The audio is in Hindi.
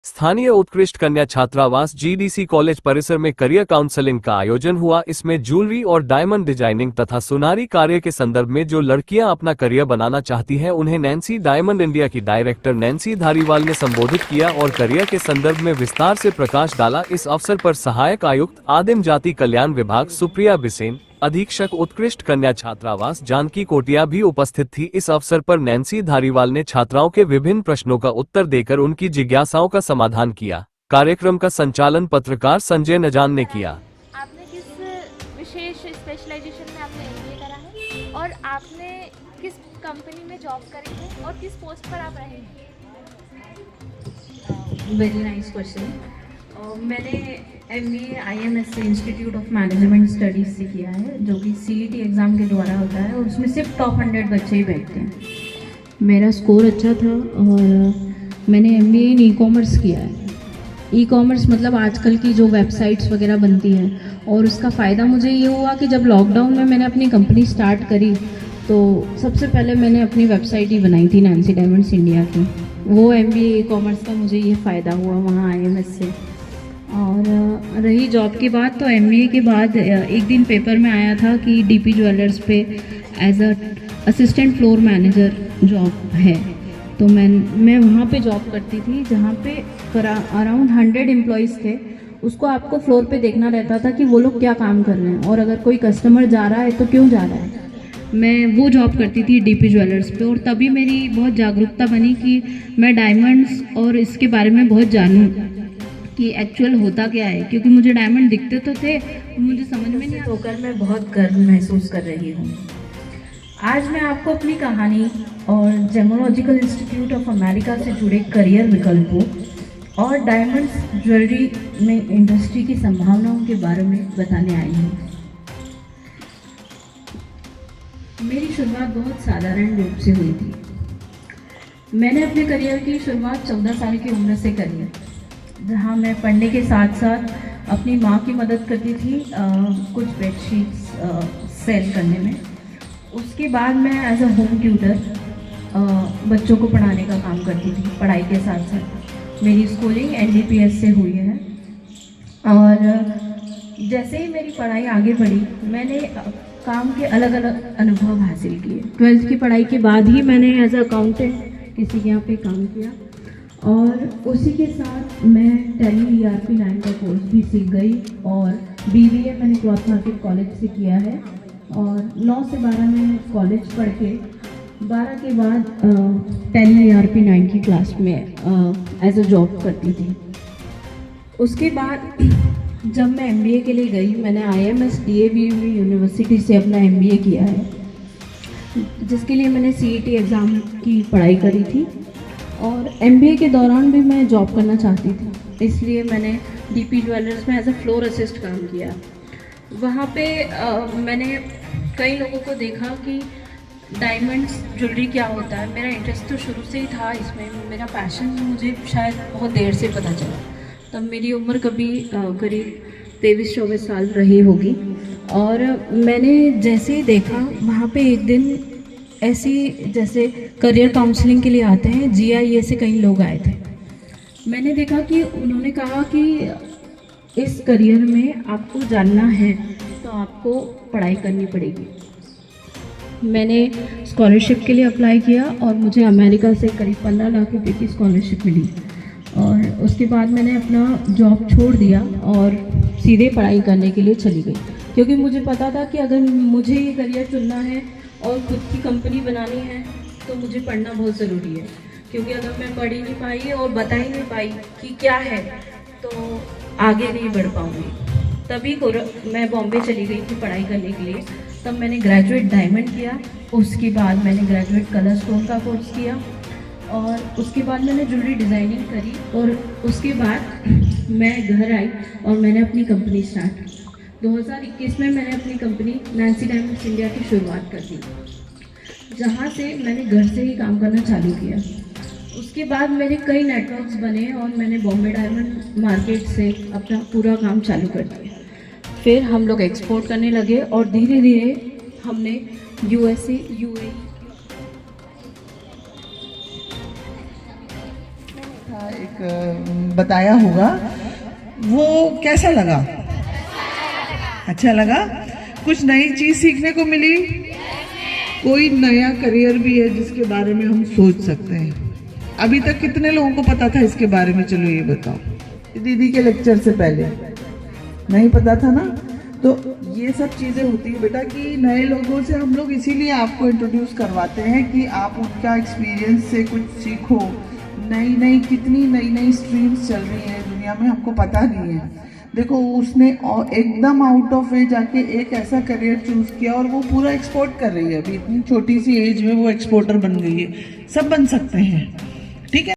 स्थानीय उत्कृष्ट कन्या छात्रावास जीडीसी कॉलेज परिसर में करियर काउंसलिंग का आयोजन हुआ। इसमें ज्वेलरी और डायमंड डिजाइनिंग तथा सुनारी कार्य के संदर्भ में जो लड़कियां अपना करियर बनाना चाहती हैं उन्हें नैन्सी डायमंड इंडिया की डायरेक्टर नैन्सी धारीवाल ने संबोधित किया और करियर के संदर्भ में विस्तार से प्रकाश डाला। इस अवसर पर सहायक आयुक्त आदिम जाति कल्याण विभाग सुप्रिया बिसेन, अधीक्षक उत्कृष्ट कन्या छात्रावास जानकी कोटिया भी उपस्थित थी। इस अवसर पर नैन्सी धारीवाल ने छात्राओं के विभिन्न प्रश्नों का उत्तर देकर उनकी जिज्ञासाओं का समाधान किया। कार्यक्रम का संचालन पत्रकार संजय नजान ने किया। आपने किस विशेष स्पेशलाइजेशन में आपने एमबीए करा है और आपने किस कंपनी में जॉब करी है और किस पोस्ट पर आप रहे हैं? Very nice question. मैंने एमबीए आईएमएस से इंस्टीट्यूट ऑफ मैनेजमेंट स्टडीज़ से किया है, जो कि सीईटी एग्ज़ाम के द्वारा होता है और उसमें सिर्फ टॉप 100 बच्चे ही बैठते हैं। मेरा स्कोर अच्छा था और मैंने एमबीए इन ई कॉमर्स किया है। ई कॉमर्स मतलब आजकल की जो वेबसाइट्स वगैरह बनती हैं, और उसका फ़ायदा मुझे ये हुआ कि जब लॉकडाउन में मैंने अपनी कंपनी स्टार्ट करी तो सबसे पहले मैंने अपनी वेबसाइट ही बनाई थी नैन्सी डायमंड्स इंडिया की। वो एमबीए ई कॉमर्स का मुझे ये फ़ायदा हुआ वहाँ आईएमएस से। और रही जॉब की बात, तो एमबीए के बाद एक दिन पेपर में आया था कि डीपी ज्वेलर्स पे as a assistant floor manager job है। तो मैं वहाँ पे जॉब करती थी, जहाँ पे अराउंड 100 एम्प्लॉयज़ थे। उसको आपको फ्लोर पे देखना रहता था कि वो लोग क्या काम कर रहे हैं और अगर कोई कस्टमर जा रहा है तो क्यों जा रहा है। मैं वो जॉब करती थी डीपी ज्वेलर्स पे, और तभी मेरी बहुत जागरूकता बनी कि मैं डायमंड्स और इसके बारे में बहुत जानूँ कि एक्चुअल होता क्या है, क्योंकि मुझे डायमंड दिखते तो थे, मुझे समझ में नहीं होकर मैं बहुत गर्व महसूस कर रही हूँ। आज मैं आपको अपनी कहानी और जेमोलॉजिकल इंस्टीट्यूट ऑफ अमेरिका से जुड़े करियर विकल्पों और डायमंड्स ज्वेलरी में इंडस्ट्री की संभावनाओं के बारे में बताने आई हूँ। मेरी शुरुआत बहुत साधारण रूप से हुई थी। मैंने अपने करियर की शुरुआत 14 साल की उम्र से करी है, जहाँ मैं पढ़ने के साथ साथ अपनी माँ की मदद करती थी कुछ बेडशीट्स सेल करने में। उसके बाद मैं एज अ होम ट्यूटर बच्चों को पढ़ाने का काम करती थी। पढ़ाई के साथ साथ मेरी स्कूलिंग एनडीपीएस से हुई है, और जैसे ही मेरी पढ़ाई आगे बढ़ी मैंने काम के अलग अलग अनुभव हासिल किए। 12th की पढ़ाई के बाद ही मैंने एज अ अकाउंटेंट किसी के यहाँ पे काम किया, और उसी के साथ मैं टैली ERP 9 का कोर्स भी सीख गई, और BBA मैंने क्लॉथ मार्केट कॉलेज से किया है, और 9 से 12 में कॉलेज पढ़ के 12 के बाद टैली ERP 9 की क्लास में एज अ जॉब करती थी। उसके बाद जब मैं MBA के लिए गई, मैंने IMS DAVU यूनिवर्सिटी से अपना MBA किया है, जिसके लिए मैंने CET एग्ज़ाम की पढ़ाई करी थी। और MBA के दौरान भी मैं जॉब करना चाहती थी, इसलिए मैंने डीपी ज्वेलर्स में एज अ फ्लोर असिस्ट काम किया। वहाँ पे मैंने कई लोगों को देखा कि डायमंड्स ज्वेलरी क्या होता है। मेरा इंटरेस्ट तो शुरू से ही था इसमें, मेरा पैशन मुझे शायद बहुत देर से पता चला। तब मेरी उम्र करीब 23-24 साल रही होगी, और मैंने जैसे ही देखा वहाँ पे एक दिन ऐसी जैसे करियर काउंसलिंग के लिए आते हैं GIA से कई लोग आए थे। मैंने देखा कि उन्होंने कहा कि इस करियर में आपको जानना है तो आपको पढ़ाई करनी पड़ेगी। मैंने स्कॉलरशिप के लिए अप्लाई किया और मुझे अमेरिका से करीब 15 लाख रुपए की स्कॉलरशिप मिली, और उसके बाद मैंने अपना जॉब छोड़ दिया और सीधे पढ़ाई करने के लिए चली गई, क्योंकि मुझे पता था कि अगर मुझे ये करियर चुनना है और खुद की कंपनी बनानी है तो मुझे पढ़ना बहुत ज़रूरी है। क्योंकि अगर मैं पढ़ ही नहीं पाई और बता ही नहीं पाई कि क्या है तो आगे नहीं बढ़ पाऊँगी। तभी मैं बॉम्बे चली गई थी पढ़ाई करने के लिए। तब मैंने ग्रेजुएट डायमंड किया, उसके बाद मैंने ग्रेजुएट कलर स्टोन का कोर्स किया, और उसके बाद मैंने ज्वेलरी डिज़ाइनिंग करी, और उसके बाद मैं घर आई और मैंने अपनी कंपनी स्टार्ट की। 2021 में मैंने अपनी कंपनी नैन्सी डायमंड्स इंडिया की शुरुआत कर दी, जहाँ से मैंने घर से ही काम करना चालू किया। उसके बाद मेरे कई नेटवर्क्स बने और मैंने बॉम्बे डायमंड मार्केट से अपना पूरा काम चालू कर दिया। फिर हम लोग एक्सपोर्ट करने लगे और धीरे धीरे हमने USA, UAE था एक बताया होगा, वो कैसा लगा? अच्छा लगा? कुछ नई चीज सीखने को मिली? कोई नया करियर भी है जिसके बारे में हम सोच सकते हैं? अभी तक कितने लोगों को पता था इसके बारे में? चलो ये बताओ, दीदी के लेक्चर से पहले नहीं पता था ना? तो ये सब चीज़ें होती है बेटा कि नए लोगों से हम लोग इसीलिए आपको इंट्रोड्यूस करवाते हैं कि आप उनका एक्सपीरियंस से कुछ सीखो। कितनी नई स्ट्रीम्स चल रही हैं दुनिया में, हमको पता नहीं है। देखो, उसने एकदम आउट ऑफ वे जाके एक ऐसा करियर चूज किया और वो पूरा एक्सपोर्ट कर रही है। अभी इतनी छोटी सी एज में वो एक्सपोर्टर बन गई है। सब बन सकते हैं।